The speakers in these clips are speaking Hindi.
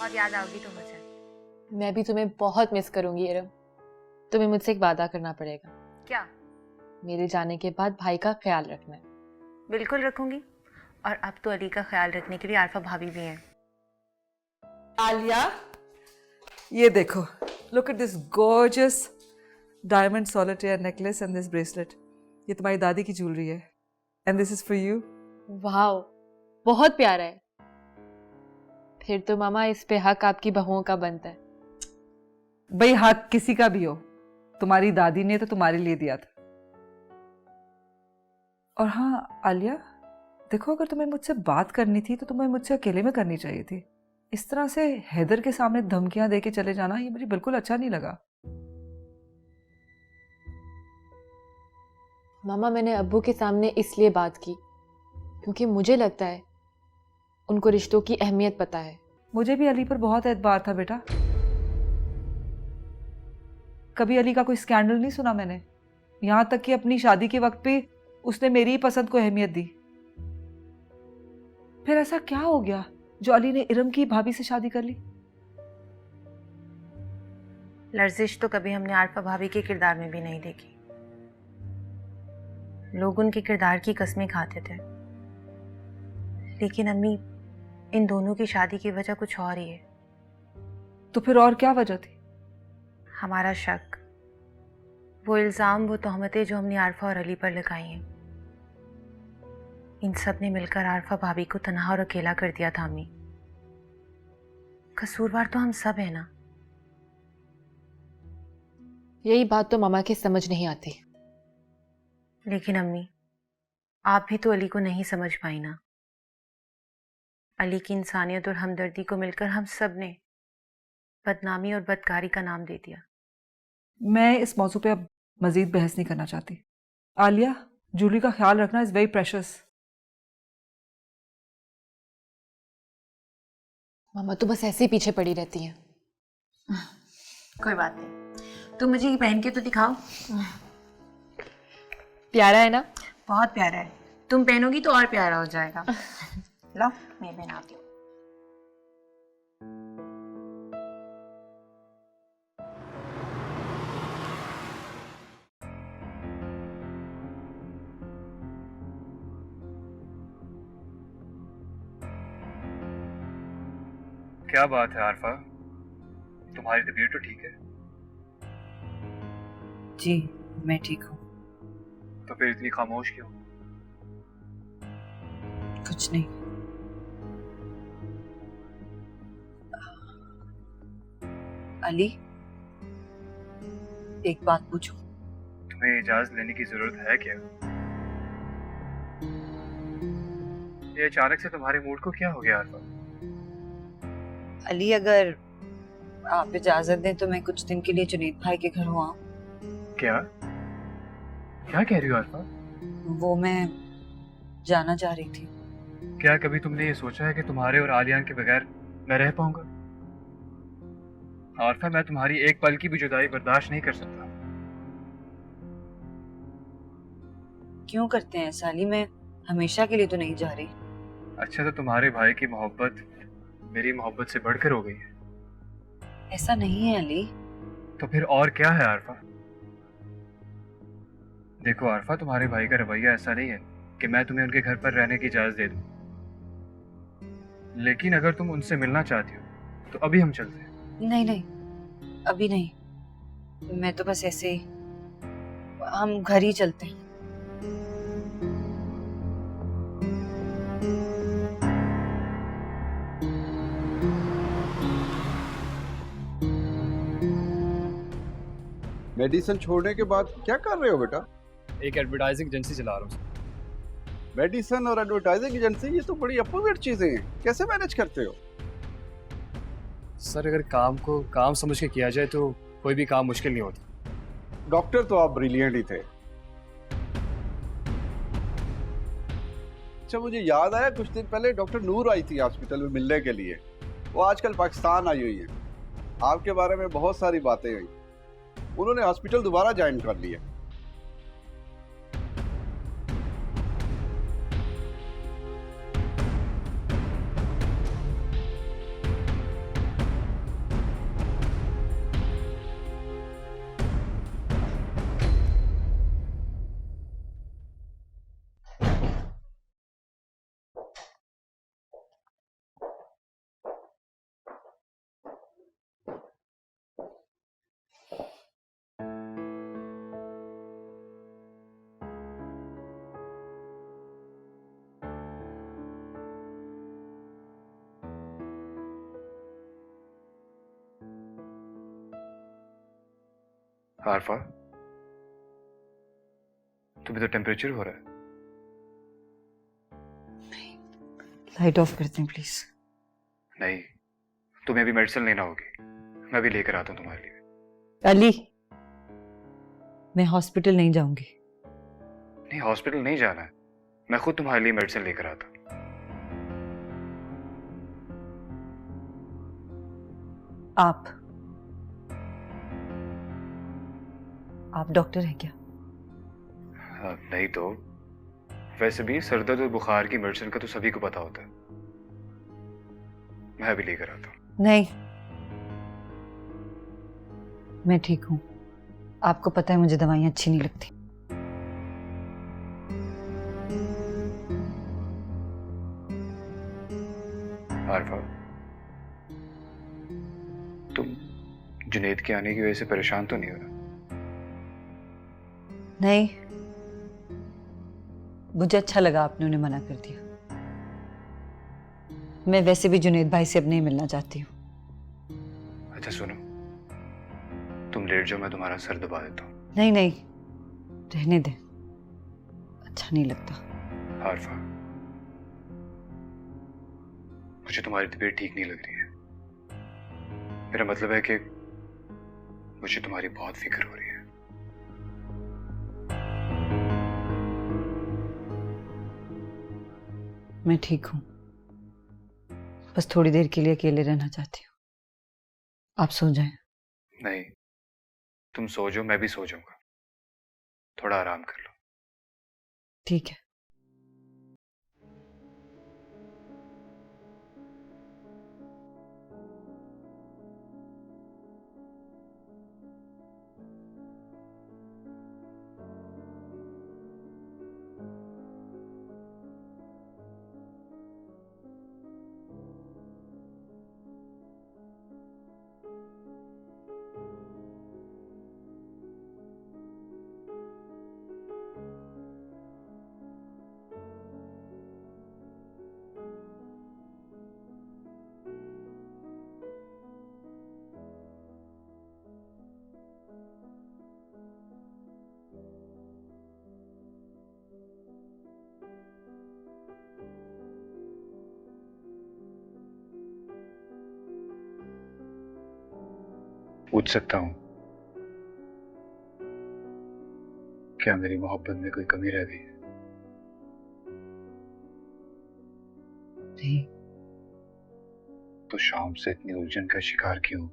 बहुत याद आओगी तुम मुझे। मैं भी तुम्हें बहुत मिस करूंगी इरम। तुम्हें मुझसे एक वादा करना पड़ेगा। क्या? मेरे जाने के बाद भाई का ख्याल रखना है। बिल्कुल रखूंगी। और अब तो अली का ख्याल रखने के लिए आरफा भाभी भी हैं। आलिया, ये देखो, look at this gorgeous diamond solitaire necklace and this bracelet. ये तुम्हारी दादी की ज्वेलरी है and this is for you. वाह, बहुत प्यारा है। फिर तो मामा इस पे हक आपकी बहुओं का बनता है। भाई हक किसी का भी हो, तुम्हारी दादी ने तो तुम्हारे लिए दिया था। और हाँ आलिया, देखो अगर तुम्हें मुझसे बात करनी थी तो तुम्हें मुझसे अकेले में करनी चाहिए थी। इस तरह से हैदर के सामने धमकियां दे के चले जाना ये मुझे बिल्कुल अच्छा नहीं लगा। मामा मैंने अब्बू के सामने इसलिए बात की क्योंकि मुझे लगता है उनको रिश्तों की अहमियत पता है। मुझे भी अली पर बहुत एतबार था बेटा। कभी अली का कोई स्कैंडल नहीं सुना मैंने, यहां तक कि अपनी शादी के वक्त भी उसने मेरी ही पसंद को अहमियत दी। फिर ऐसा क्या हो गया जो अली ने इरम की भाभी से शादी कर ली? लर्जिश तो कभी हमने आरफा भाभी के किरदार में भी नहीं देखी। लोग उनके किरदार की कसमें खाते थे, लेकिन अम्मी इन दोनों की शादी की वजह कुछ और ही है। तो फिर और क्या वजह थी? हमारा शक, वो इल्ज़ाम, वो तोहमतें जो हमने आरफा और अली पर लगाई हैं, इन सब ने मिलकर आरफा भाभी को तन्हा और अकेला कर दिया था। अम्मी, कसूरवार तो हम सब है ना। यही बात तो मामा के समझ नहीं आती। लेकिन अम्मी, आप भी तो अली को नहीं समझ पाई ना। अली की इंसानियत और हमदर्दी को मिलकर हम सब ने बदनामी और बदकारी का नाम दे दिया। मैं इस मौजू पे अब मजीद बहस नहीं करना चाहती। आलिया, जूली का ख्याल रखना इज वेरी प्रेशियस। मामा तो बस ऐसे ही पीछे पड़ी रहती हैं। कोई बात नहीं, तुम मुझे ये पहन के तो दिखाओ। प्यारा है ना? बहुत प्यारा है, तुम पहनोगी तो और प्यारा हो जाएगा। लो मैं पहनाती हूँ। क्या बात है आरफा, तुम्हारी तबीयत तो ठीक है? जी मैं ठीक हूँ। तो फिर इतनी खामोश क्यों? कुछ नहीं। अली, एक बात पूछूं? तुम्हें इजाजत लेने की जरूरत है क्या? ये अचानक से तुम्हारे मूड को क्या हो गया आरफा? अली, अगर आप इजाजत दें तो मैं कुछ दिन के लिए जुनैद भाई के घर हुआ। क्या क्या कह रही हो आरफा? वो मैं जाना चाह रही थी। क्या कभी तुमने ये सोचा है कि तुम्हारे और आलियान के बगैर मैं रह पाऊंगा? आरफा, मैं तुम्हारी एक पल की भी जुदाई बर्दाश्त नहीं कर सकता। क्यों करते हैं ऐसा अली? मैं हमेशा के लिए तो नहीं जा रही। अच्छा, तो तुम्हारे भाई की मोहब्बत मेरी मोहब्बत से बढ़कर हो गई है? ऐसा नहीं है अली। तो फिर और क्या है आरफा? देखो आरफा, तुम्हारे भाई का रवैया ऐसा नहीं है कि मैं तुम्हें उनके घर पर रहने की इजाजत दे दूं। लेकिन अगर तुम उनसे मिलना चाहती हो तो अभी हम चलते हैं। नहीं नहीं, अभी नहीं। मैं तो बस ऐसे ही, हम घर ही चलते हैं। मेडिसिन छोड़ने के बाद क्या कर रहे हो बेटा? एक एडवर्टाइजिंग एजेंसी चला रहा हूँ। मेडिसिन और एडवर्टाइजिंग एजेंसी, ये तो बड़ी अपोजिट चीजें हैं, कैसे मैनेज करते हो? सर, अगर काम को काम समझ के किया जाए तो कोई भी काम मुश्किल नहीं होता। डॉक्टर तो आप ब्रिलियंट ही थे। अच्छा, मुझे याद आया, कुछ दिन पहले डॉक्टर नूर आई थी हॉस्पिटल में मिलने के लिए। वो आजकल पाकिस्तान आई हुई है। आपके बारे में बहुत सारी बातें हुई। उन्होंने हॉस्पिटल दोबारा ज्वाइन कर लिया। आरफा, तुम्हें तो टेम्परेचर हो रहा है। लाइट ऑफ करते हैं प्लीज। नहीं, तुम्हें अभी मेडिसिन लेना होगी, मैं भी लेकर आता हूँ तुम्हारे लिए। अली, मैं हॉस्पिटल नहीं जाऊंगी। नहीं, हॉस्पिटल नहीं जाना है, मैं खुद तुम्हारे लिए मेडिसिन लेकर आता हूँ। आप डॉक्टर हैं क्या? नहीं तो वैसे भी सर दर्द और बुखार की मेडिसिन का तो सभी को पता होता है, मैं भी लेकर आता हूँ। नहीं, मैं ठीक हूं। आपको पता है मुझे दवाइयां अच्छी नहीं लगती। आरफा, तुम जुनेद के आने की वजह से परेशान तो नहीं हो रहा? नहीं, मुझे अच्छा लगा आपने उन्हें मना कर दिया। मैं वैसे भी जुनेद भाई से अब नहीं मिलना चाहती हूँ। अच्छा सुनो, तुम लेट जाओ, मैं तुम्हारा सर दबा देता हूँ। नहीं नहीं, रहने दे, अच्छा नहीं लगता। आरफा, मुझे तुम्हारी तबीयत ठीक नहीं लग रही है। मेरा मतलब है कि मुझे तुम्हारी बहुत फिक्र हो रही है। मैं ठीक हूँ, बस थोड़ी देर के लिए अकेले रहना चाहती हूँ। आप सो जाएं। नहीं, तुम सो जाओ, मैं भी सो जाऊंगा, थोड़ा आराम कर लो। ठीक है। पूछ सकता हूँ, क्या मेरी मोहब्बत में कोई कमी रह गई है? नहीं, तो शाम से इतनी उलझन का शिकार क्यों?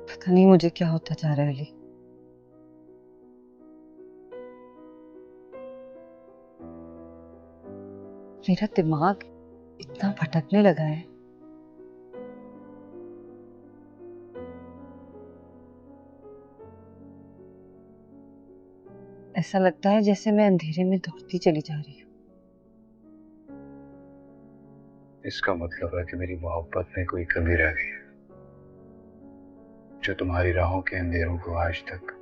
पता नहीं मुझे क्या होता जा रहा है अली। मेरा दिमाग इतना भटकने लगा है। ऐसा लगता है जैसे मैं अंधेरे में दौड़ती चली जा रही हूँ। इसका मतलब है कि मेरी मोहब्बत में कोई कमी रह गई है, जो तुम्हारी राहों के अंधेरों को आज तक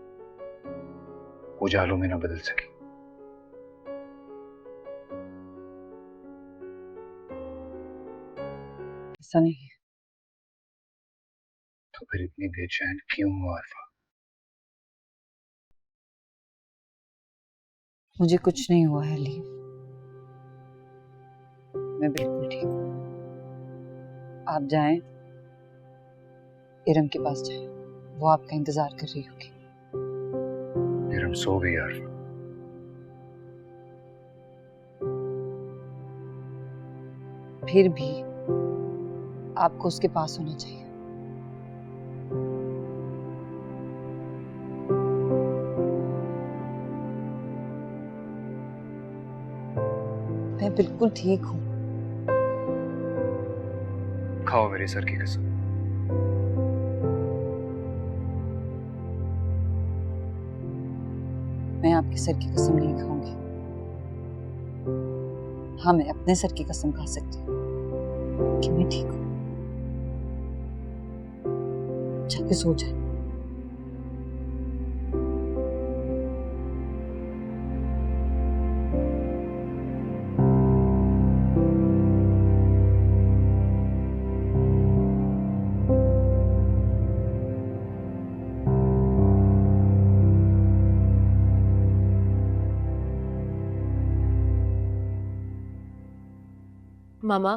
उजालों में न बदल सकी। ऐसा नहीं है। तो फिर इतनी बेचैन क्यों हो आरफा? मुझे कुछ नहीं हुआ है अली, मैं बिल्कुल ठीक हूँ। आप जाएं, इरम के पास जाएं, वो आपका इंतजार कर रही होगी। फिर हम सो गई आरफा। फिर भी आपको उसके पास होना चाहिए। मैं बिल्कुल ठीक हूँ। खाओ मेरे सर की कसम। मैं आपके सर की कसम नहीं खाऊंगी। हाँ, मैं अपने सर की कसम खा सकती हूँ कि मैं ठीक हूँ। जाके सो जाए। मामा,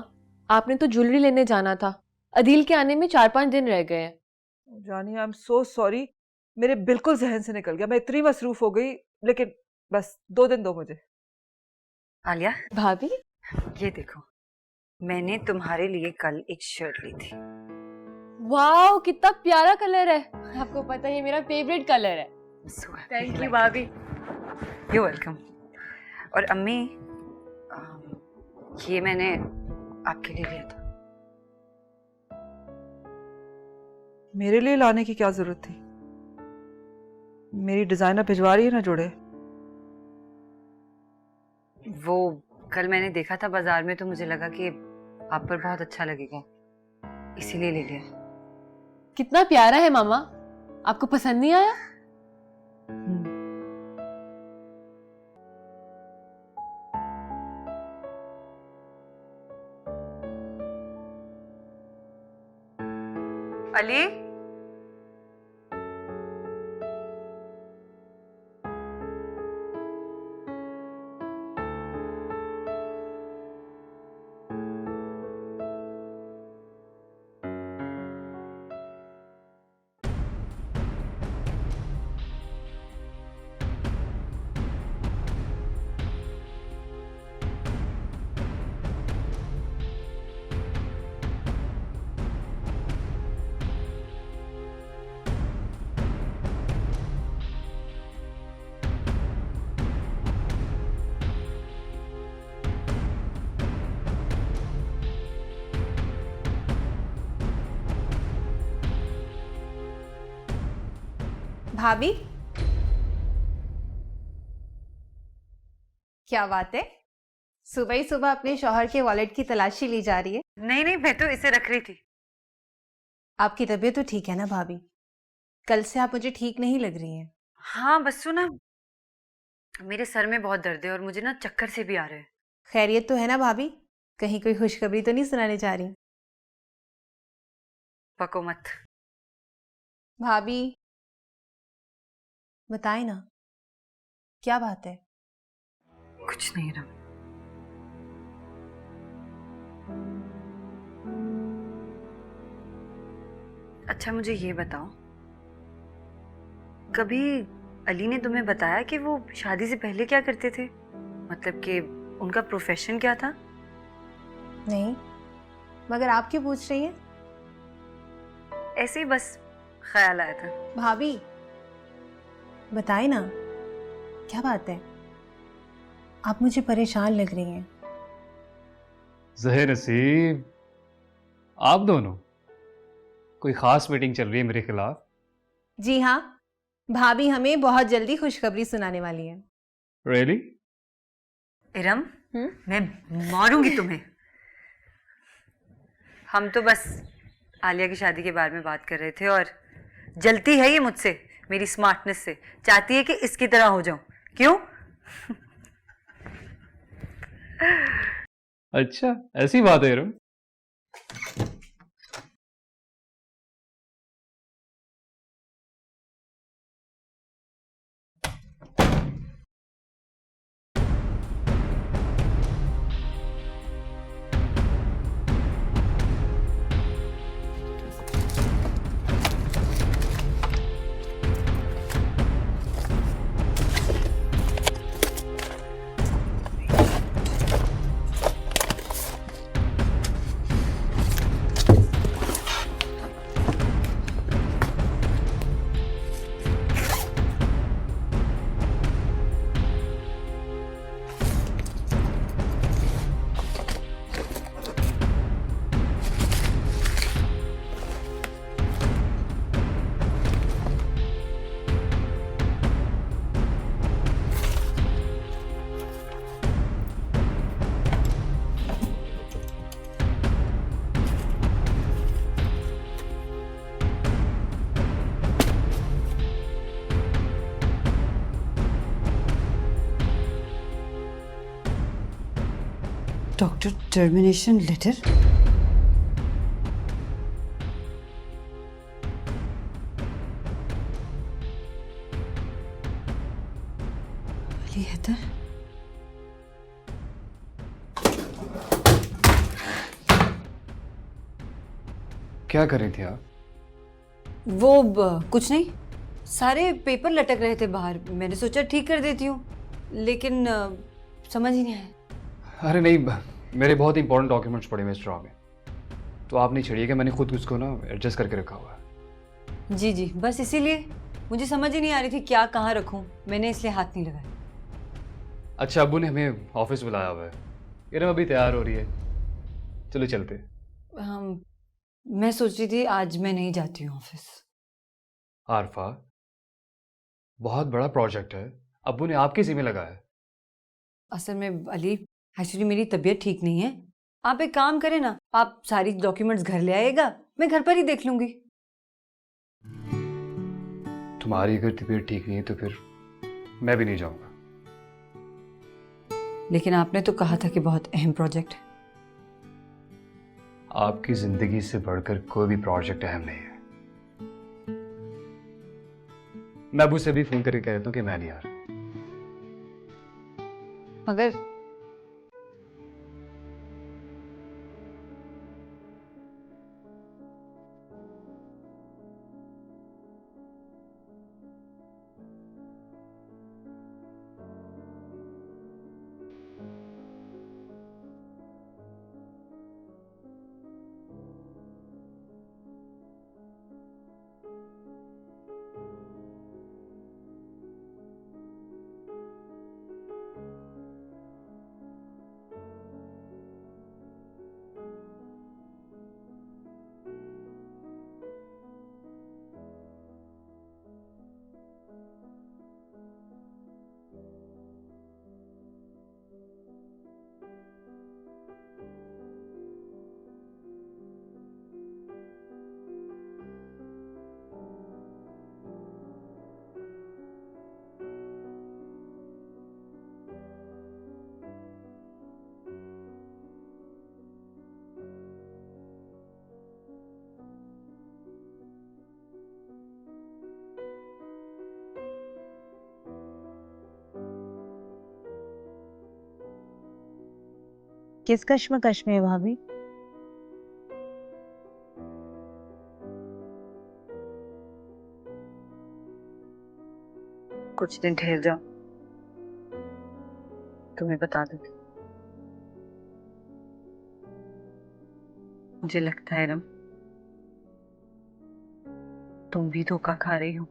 आपने तो ज्वेलरी लेने जाना था। अदील के आने में 4-5 दिन रह गए हैं। जानी, आई एम सो सॉरी, मेरे बिल्कुल जहन से निकल गया। मैं इतनी मसरूफ हो गई, लेकिन बस 2 दिन दो मुझे। आलिया, भाभी, ये देखो, मैंने तुम्हारे लिए कल एक शर्ट ली थी। वाओ, कितना प्यारा कलर है। आपको पता है ये मेरा फेवरेट कलर है। थैंक यू भाभी। You welcome. और अम्मी, ये मैंने आपके लिए लिया था। मेरे लिए लाने की क्या जरूरत थी? मेरी डिजाइनर भिजवा रही है ना जोड़े। वो कल मैंने देखा था बाजार में, तो मुझे लगा कि आप पर बहुत अच्छा लगेगा, इसीलिए ले लिया। कितना प्यारा है मामा, आपको पसंद नहीं आया? अली, भाभी, क्या बात है, सुबह ही सुबह अपने शौहर के वॉलेट की तलाशी ली जा रही है। नहीं नहीं, मैं तो इसे रख रही थी। आपकी तबीयत तो ठीक है ना भाभी? कल से आप मुझे ठीक नहीं लग रही हैं। हाँ, बस सुना, मेरे सर में बहुत दर्द है और मुझे ना चक्कर से भी आ रहे हैं। खैरियत तो है ना भाभी? कहीं कोई खुशखबरी तो नहीं सुनाने जा रही? पको मत। भाभी, बताएं ना, क्या बात है? कुछ नहीं रहा। अच्छा, मुझे ये बताओ, कभी अली ने तुम्हें बताया कि वो शादी से पहले क्या करते थे? मतलब कि उनका प्रोफेशन क्या था? नहीं, मगर आप क्यों पूछ रही हैं? ऐसे ही बस ख्याल आया था। भाभी, बताएं ना, क्या बात है? आप मुझे परेशान लग रही हैं। जहर नसीब, आप दोनों कोई खास मीटिंग चल रही है मेरे खिलाफ? जी हाँ, भाभी हमें बहुत जल्दी खुशखबरी सुनाने वाली है। रियली? इरम, मैं मारूंगी तुम्हें। हम तो बस आलिया की शादी के बारे में बात कर रहे थे और जलती है ये मुझसे, मेरी स्मार्टनेस से। चाहती है कि इसकी तरह हो जाऊं। क्यों? अच्छा, ऐसी बात है Iram? Doctor, termination letter? Ali Haider? क्या कर रही थी आप? कुछ नहीं, सारे पेपर लटक रहे थे बाहर, मैंने सोचा ठीक कर देती हूँ, लेकिन समझ ही नहीं आया। अरे नहीं, मेरे बहुत इंपॉर्टेंट डॉक्यूमेंट्स पड़े हुए इस ड्रॉ में, तो आप नहीं छड़िएगा, मैंने खुद उसको ना एडजस्ट करके रखा हुआ है। जी जी, बस इसीलिए मुझे समझ ही नहीं आ रही थी क्या कहाँ रखूँ, मैंने इसलिए हाथ नहीं लगाया। अच्छा, अब्बू ने हमें ऑफिस बुलाया हुआ है, इरम अभी तैयार हो रही है, चलो चलते। मैं सोच रही थी आज मैं नहीं जाती हूँ ऑफिस। आरफा, बहुत बड़ा प्रोजेक्ट है, अब्बू ने आपके ज़िम्मे लगाया है। असल में अली, एक्चुअली मेरी तबीयत ठीक नहीं है, आप एक काम करें ना, आप सारी डॉक्यूमेंट्स घर ले आइएगा, मैं घर पर ही देख लूंगी। तुम्हारी अगर तबीयत ठीक नहीं है तो फिर मैं भी नहीं जाऊंगा। लेकिन आपने तो कहा था कि बहुत अहम प्रोजेक्ट है। आपकी जिंदगी से बढ़कर कोई भी प्रोजेक्ट अहम नहीं है। मैं अबू से भी फोन करके कह देता हूँ कि मैं नहीं आ रहा। मगर किस कश्मकश में है भाभी? कुछ दिन ठहर जाओ, तुम्हें बता दूं। मुझे लगता है रम, तुम भी धोखा खा रही हो।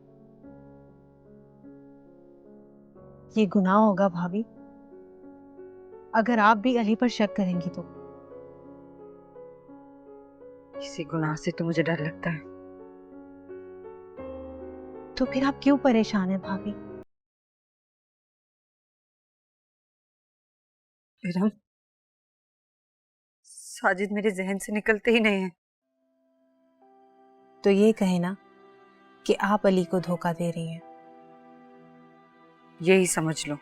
ये गुनाह होगा भाभी, अगर आप भी अली पर शक करेंगी तो। किसी गुनाह से तो मुझे डर लगता है। तो फिर आप क्यों परेशान हैं भाभी? रम, साजिद मेरे जहन से निकलते ही नहीं है। तो ये कहे ना कि आप अली को धोखा दे रही हैं। यही समझ लो।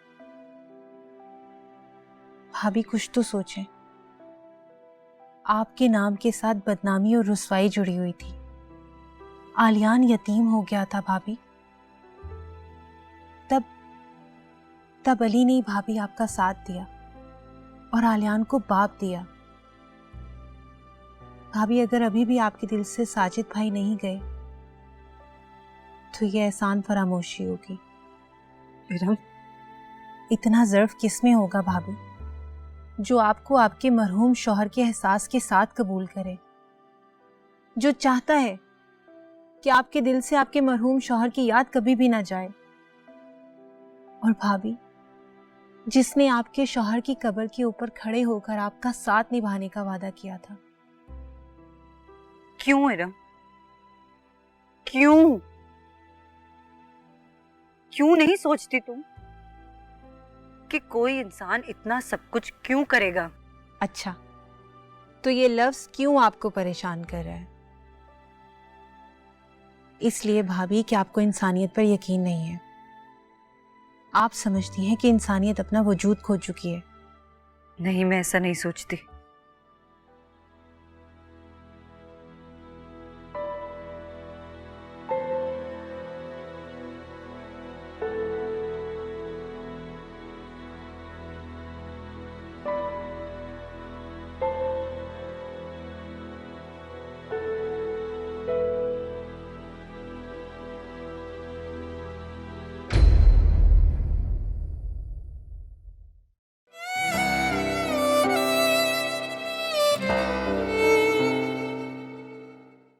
भाभी कुछ तो सोचें, आपके नाम के साथ बदनामी और रुसवाई जुड़ी हुई थी। आलियान यतीम हो गया था भाभी, तब अली ने भाभी आपका साथ दिया और आलियान को बाप दिया। भाभी अगर अभी भी आपके दिल से साजिद भाई नहीं गए तो ये एहसान फरामोशी होगी। रम, इतना ज़र्फ किसमें होगा भाभी जो आपको आपके मरहूम शौहर के एहसास के साथ कबूल करे, जो चाहता है कि आपके दिल से आपके मरहूम शौहर की याद कभी भी ना जाए, और भाभी जिसने आपके शौहर की कब्र के ऊपर खड़े होकर आपका साथ निभाने का वादा किया था। क्यों रम, क्यों क्यों नहीं सोचती तुम कि कोई इंसान इतना सब कुछ क्यों करेगा? अच्छा, तो ये लफ्ज क्यों आपको परेशान कर रहा है? इसलिए भाभी कि आपको इंसानियत पर यकीन नहीं है। आप समझती हैं कि इंसानियत अपना वजूद खो चुकी है। नहीं, मैं ऐसा नहीं सोचती।